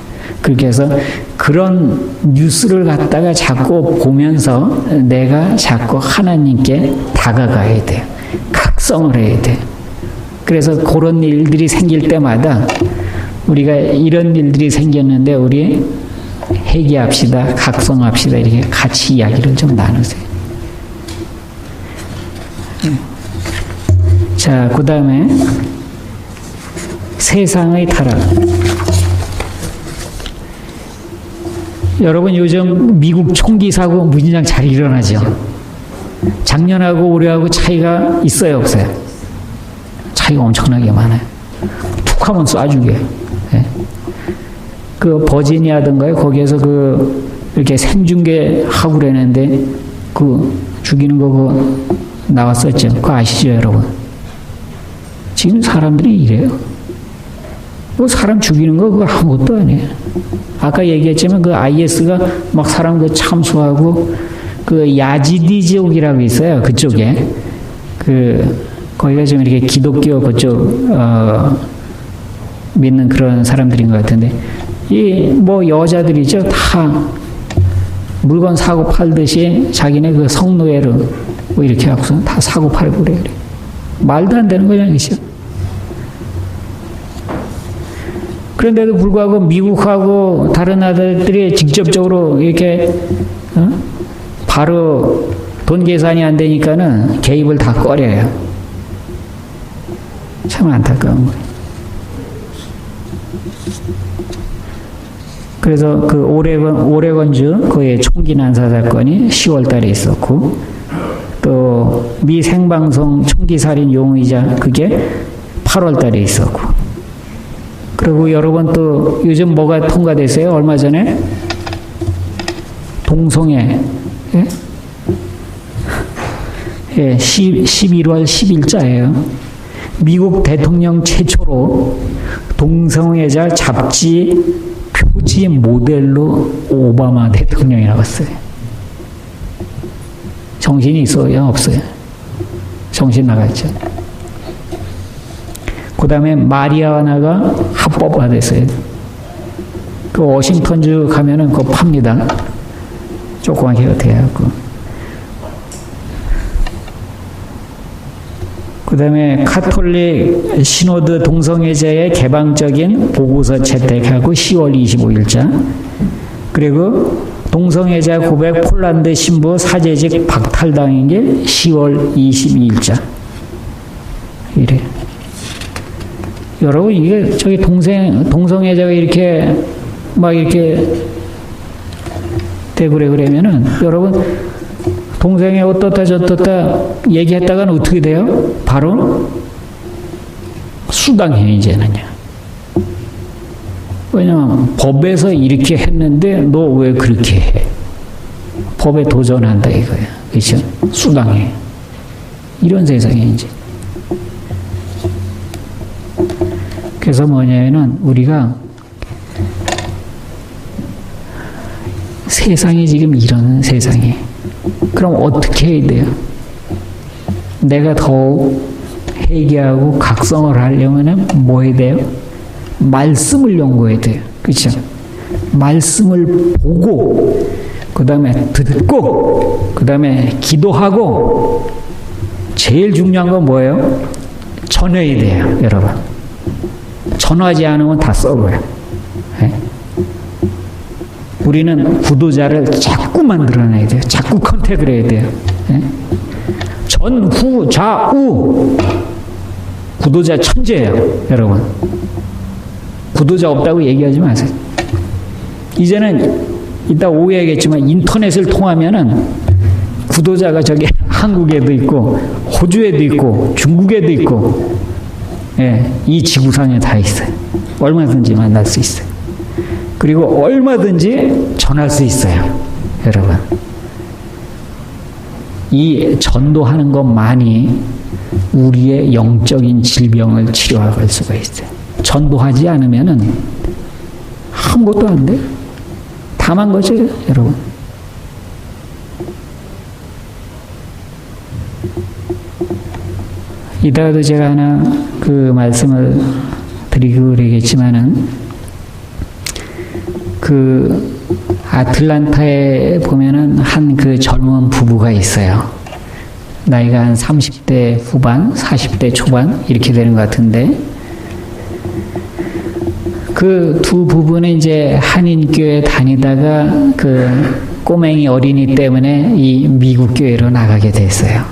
그렇게 해서 그런 뉴스를 갖다가 자꾸 보면서 내가 자꾸 하나님께 다가가야 돼요. 각성을 해야 돼요. 그래서 그런 일들이 생길 때마다 우리가 이런 일들이 생겼는데 우리 회개합시다, 각성합시다 이렇게 같이 이야기를 좀 나누세요. 자, 그 다음에 세상의 타락. 여러분 요즘 미국 총기 사고 무진장 잘 일어나죠. 작년하고 올해하고 차이가 있어요, 없어요? 차이가 엄청나게 많아요. 툭 하면 쏴주게. 네. 그 버지니아든가요? 거기에서 이렇게 생중계 하고 그랬는데 죽이는 거 나왔었죠. 그거 아시죠, 여러분? 지금 사람들이 이래요. 사람 죽이는 거 그거 아무것도 아니에요. 아까 얘기했지만 IS가 막 사람 참수하고 야지디 지옥이라고 있어요. 그쪽에 거기가 좀 이렇게 기독교 그쪽 믿는 그런 사람들인 것 같은데 뭐 여자들이죠. 다 물건 사고 팔듯이 자기네 성노예로 뭐 이렇게 하고서 다 사고 팔고 그래요. 말도 안 되는 거잖아요. 그렇죠? 그런데도 불구하고 미국하고 다른 나라들이 직접적으로 이렇게 바로 돈 계산이 안 되니까는 개입을 다 꺼려요. 참 안타까운 거예요. 그래서 그 오레건주 그의 총기 난사 사건이 10월 달에 있었고, 또 미 생방송 총기 살인 용의자 그게 8월 달에 있었고, 그리고 여러 번 또 요즘 뭐가 통과됐어요? 얼마 전에 동성애, 예? 예, 11월 10일자예요. 미국 대통령 최초로 동성애자 잡지 표지 모델로 오바마 대통령이 나왔어요. 정신이 있어요? 없어요? 정신 나갔죠. 그 다음에 마리아나가 합법화됐어요. 그 워싱턴주 가면은 그거 팝니다. 조그맣게 어떻게 해갖고. 그 다음에 카톨릭 시노드 동성애자의 개방적인 보고서 채택하고 10월 25일자. 그리고 동성애자 고백 폴란드 신부 사제직 박탈당한 게 10월 22일자. 이래. 여러분, 이게 저기 동성애자가 이렇게 막 이렇게 되고 그러면은 여러분, 동성애 어떻다 저떻다 얘기했다가는 어떻게 돼요? 바로 수당해, 이제는요. 왜냐면 법에서 이렇게 했는데 너 왜 그렇게 해? 법에 도전한다 이거야. 그렇죠? 수당해. 이런 세상에 이제. 그래서 뭐냐면은 우리가 세상이 지금 이런 세상이에요. 그럼 어떻게 해야 돼요? 내가 더욱 회개하고 각성을 하려면 뭐 해야 돼요? 말씀을 연구해야 돼요. 그렇죠? 말씀을 보고, 그 다음에 듣고, 그 다음에 기도하고, 제일 중요한 건 뭐예요? 전해야 돼요, 여러분. 전하지 않으면 다 썩어요. 네? 우리는 구도자를 자꾸 만들어내야 돼요. 자꾸 컨택을 해야 돼요. 네? 전, 후, 좌, 우. 구도자 천재예요, 여러분. 구도자 없다고 얘기하지 마세요. 이제는 이따 오해하겠지만 인터넷을 통하면은 구도자가 저기 한국에도 있고 호주에도 있고 중국에도 있고, 예, 이 지구상에 다 있어요. 얼마든지 만날 수 있어요. 그리고 얼마든지 전할 수 있어요, 여러분. 이 전도하는 것만이 우리의 영적인 질병을 치료할 수가 있어요. 전도하지 않으면은 아무것도 안 돼요. 다 망가져요, 여러분. 이따가도 제가 하나 그 말씀을 드리고 그러겠지만은, 그 아틀란타에 보면은 한 그 젊은 부부가 있어요. 나이가 한 30대 후반, 40대 초반 이렇게 되는 것 같은데, 그 두 부부는 이제 한인교회 다니다가 그 꼬맹이 어린이 때문에 이 미국 교회로 나가게 됐어요.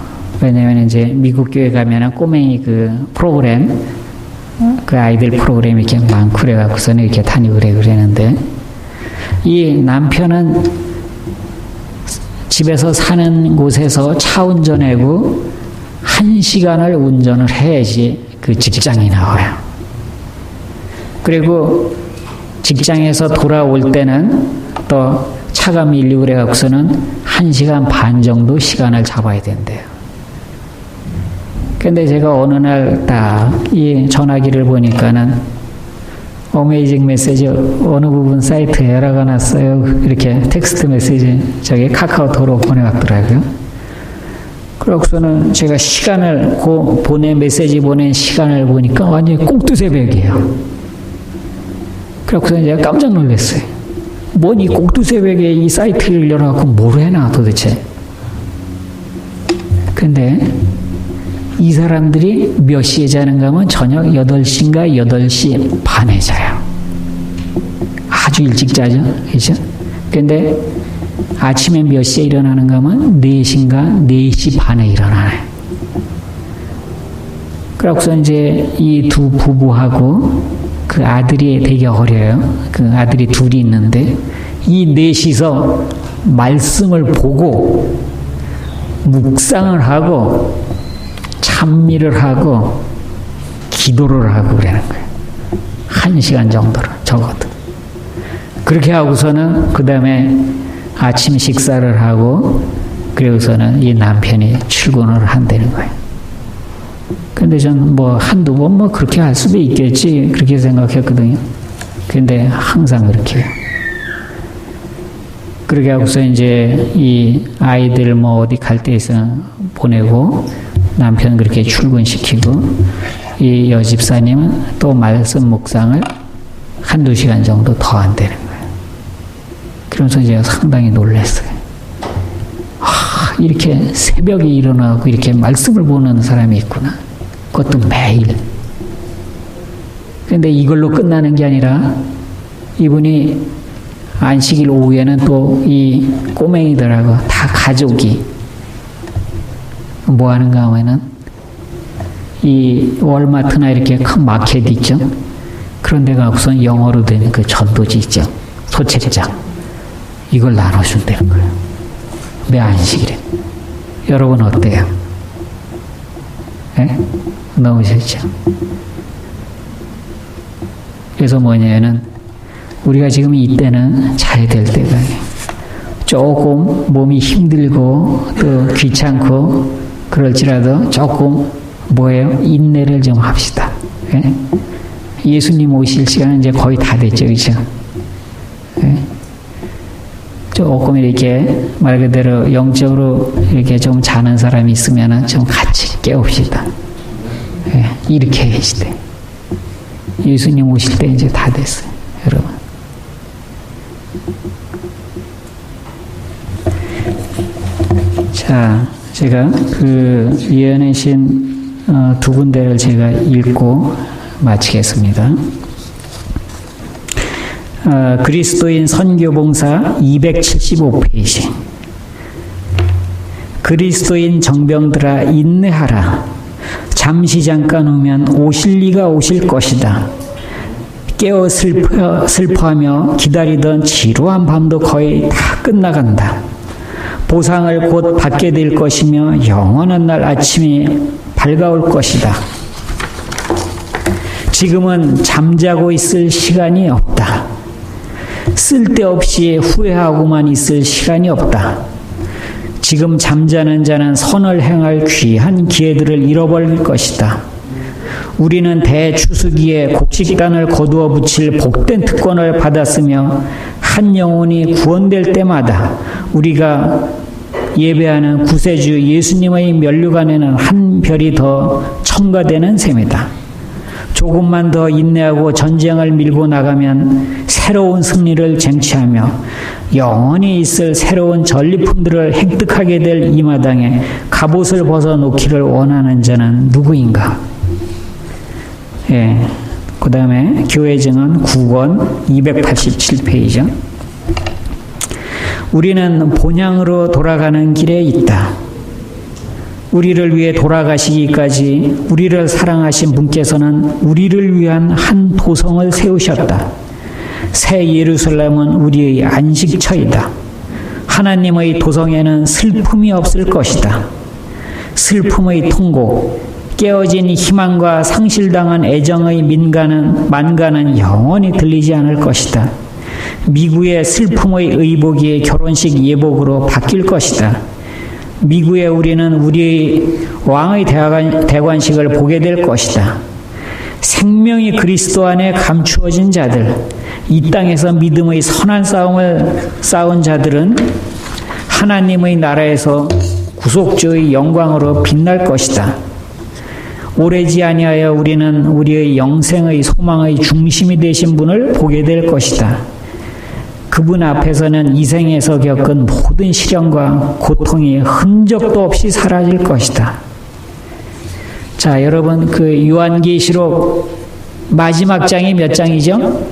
왜냐면 이제 미국 교회 가면은 꼬맹이 그 프로그램, 그 아이들 프로그램이 이렇게 많고 그래갖고서는 이렇게 다니고 그러는데, 이 남편은 집에서 사는 곳에서 차 운전하고 1시간을 운전을 해야지 그 직장이 나와요. 그리고 직장에서 돌아올 때는 또 차가 밀리고 그래갖고서는 1시간 반 정도 시간을 잡아야 된대요. 근데 제가 어느 날 딱 이 전화기를 보니까는 어메이징 메시지 어느 부분 사이트에 에러가 났어요. 이렇게 텍스트 메시지 저기 카카오톡으로 보내왔더라고요. 그러고서는 제가 시간을 메시지 보낸 시간을 보니까 완전히 꼭두새벽이에요. 그래서 제가 깜짝 놀랐어요. 뭐니 꼭두새벽에 이 사이트를 열어갖고 뭘 해놔 도대체. 근데 이 사람들이 몇 시에 자는가 하면 저녁 8시인가 8시 반에 자요. 아주 일찍 자죠. 그죠? 근데 아침에 몇 시에 일어나는가 하면 4시인가 4시 반에 일어나네. 그래서 이제 이 두 부부하고 그 아들이 되게 어려요. 그 아들이 둘이 있는데 이 넷이서 말씀을 보고 묵상을 하고 찬미를 하고 기도를 하고 그러는 거예요. 1시간 정도로 적어도. 그렇게 하고서는 그 다음에 아침 식사를 하고 그러고서는 이 남편이 출근을 한다는 거예요. 근데 저는 뭐 한두 번 뭐 그렇게 할 수도 있겠지 그렇게 생각했거든요. 근데 항상 그렇게 해요. 그렇게 하고서 이제 이 아이들 뭐 어디 갈 때에서 보내고 남편 그렇게 출근시키고 이 여집사님은 또 말씀 묵상을 1-2시간 정도 더 한다는 거예요. 그러면서 제가 상당히 놀랐어요. 이렇게 새벽에 일어나고 이렇게 말씀을 보는 사람이 있구나. 그것도 매일. 근데 이걸로 끝나는 게 아니라 이분이 안식일 오후에는 또 이 꼬맹이들하고 다 가족이 뭐 하는가 하면은 이 월마트나 이렇게 큰 마켓 있죠. 그런 데 가고선 영어로 된 그 전도지 있죠. 소책장. 이걸 나눠준다는 거예요. 매 안식일에. 여러분 어때요? 예? 너무 싫죠? 그래서 뭐냐면은 우리가 지금 이때는 자야 될 때가 조금 몸이 힘들고 또 귀찮고 그럴지라도 조금 뭐예요? 인내를 좀 합시다. 예? 예수님 오실 시간은 이제 거의 다 됐죠. 그죠? 예? 조금 이렇게 말 그대로 영적으로 이렇게 좀 자는 사람이 있으면 좀 같이 깨웁시다. 예, 이렇게 계시대. 예수님 오실 때 이제 다 됐어요, 여러분. 자, 제가 그 예언의 신 두 군데를 제가 읽고 마치겠습니다. 그리스도인 선교봉사 275페이지. 그리스도인 정병들아 인내하라. 잠시 잠깐 후면 오실 이가 오실 것이다. 깨어 슬퍼하며 기다리던 지루한 밤도 거의 다 끝나간다. 보상을 곧 받게 될 것이며 영원한 날 아침이 밝아올 것이다. 지금은 잠자고 있을 시간이 없다. 쓸데없이 후회하고만 있을 시간이 없다. 지금 잠자는 자는 선을 행할 귀한 기회들을 잃어버릴 것이다. 우리는 대추수기에 곡식단을 거두어 붙일 복된 특권을 받았으며 한 영혼이 구원될 때마다 우리가 예배하는 구세주 예수님의 면류관에는 한 별이 더 첨가되는 셈이다. 조금만 더 인내하고 전쟁을 밀고 나가면 새로운 승리를 쟁취하며 영원히 있을 새로운 전리품들을 획득하게 될 이 마당에 갑옷을 벗어놓기를 원하는 자는 누구인가? 예, 그 다음에 교회 증언 9권 287페이지. 우리는 본향으로 돌아가는 길에 있다. 우리를 위해 돌아가시기까지 우리를 사랑하신 분께서는 우리를 위한 한 도성을 세우셨다. 새 예루살렘은 우리의 안식처이다. 하나님의 도성에는 슬픔이 없을 것이다. 슬픔의 통곡, 깨어진 희망과 상실당한 애정의 만가는 영원히 들리지 않을 것이다. 미국의 슬픔의 의복이 결혼식 예복으로 바뀔 것이다. 미국에 우리는 우리의 왕의 대관식을 보게 될 것이다. 생명이 그리스도 안에 감추어진 자들, 이 땅에서 믿음의 선한 싸움을 싸운 자들은 하나님의 나라에서 구속주의 영광으로 빛날 것이다. 오래지 아니하여 우리는 우리의 영생의 소망의 중심이 되신 분을 보게 될 것이다. 그분 앞에서는 이 생에서 겪은 모든 시련과 고통이 흔적도 없이 사라질 것이다. 자, 여러분 그 요한계시록 마지막 장이 몇 장이죠?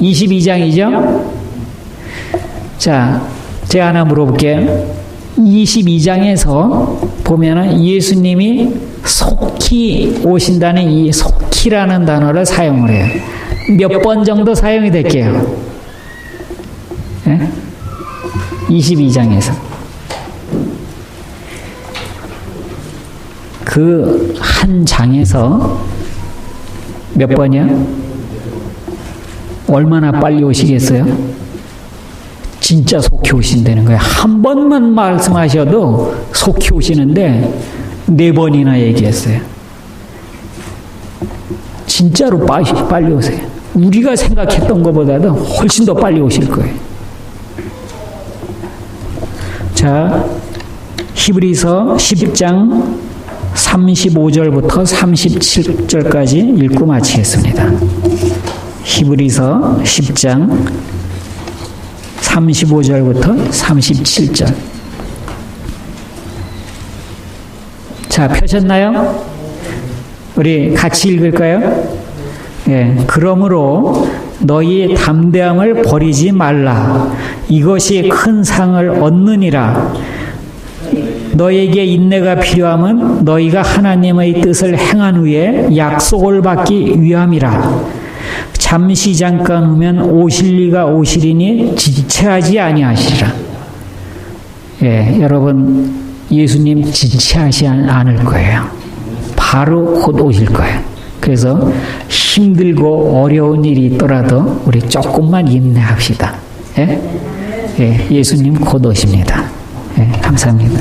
22장이죠? 자, 제가 하나 물어볼게요. 22장에서 보면은 예수님이 속히 오신다는 이 속히라는 단어를 사용을 해요. 몇 번 정도 사용이 될게요? 네? 22장에서. 그 한 장에서 몇 번이야? 얼마나 빨리 오시겠어요? 진짜 속히 오신다는 거예요. 한 번만 말씀하셔도 속히 오시는데 4번이나 얘기했어요. 진짜로 빨리 오세요. 우리가 생각했던 것보다도 훨씬 더 빨리 오실 거예요. 자, 히브리서 10장 35절부터 37절까지 읽고 마치겠습니다. 히브리서 10장 35절부터 37절. 자, 펴셨나요? 우리 같이 읽을까요? 예, 그러므로 너희 담대함을 버리지 말라. 이것이 큰 상을 얻느니라. 너에게 인내가 필요함은 너희가 하나님의 뜻을 행한 후에 약속을 받기 위함이라. 잠시 잠깐 후면 오실 이가 오시리니 지체하지 아니하시리라. 예, 여러분 예수님 지체하지 않을 거예요. 바로 곧 오실 거예요. 그래서 힘들고 어려운 일이 있더라도 우리 조금만 인내합시다. 예? 예, 예수님 곧 오십니다. 예, 감사합니다.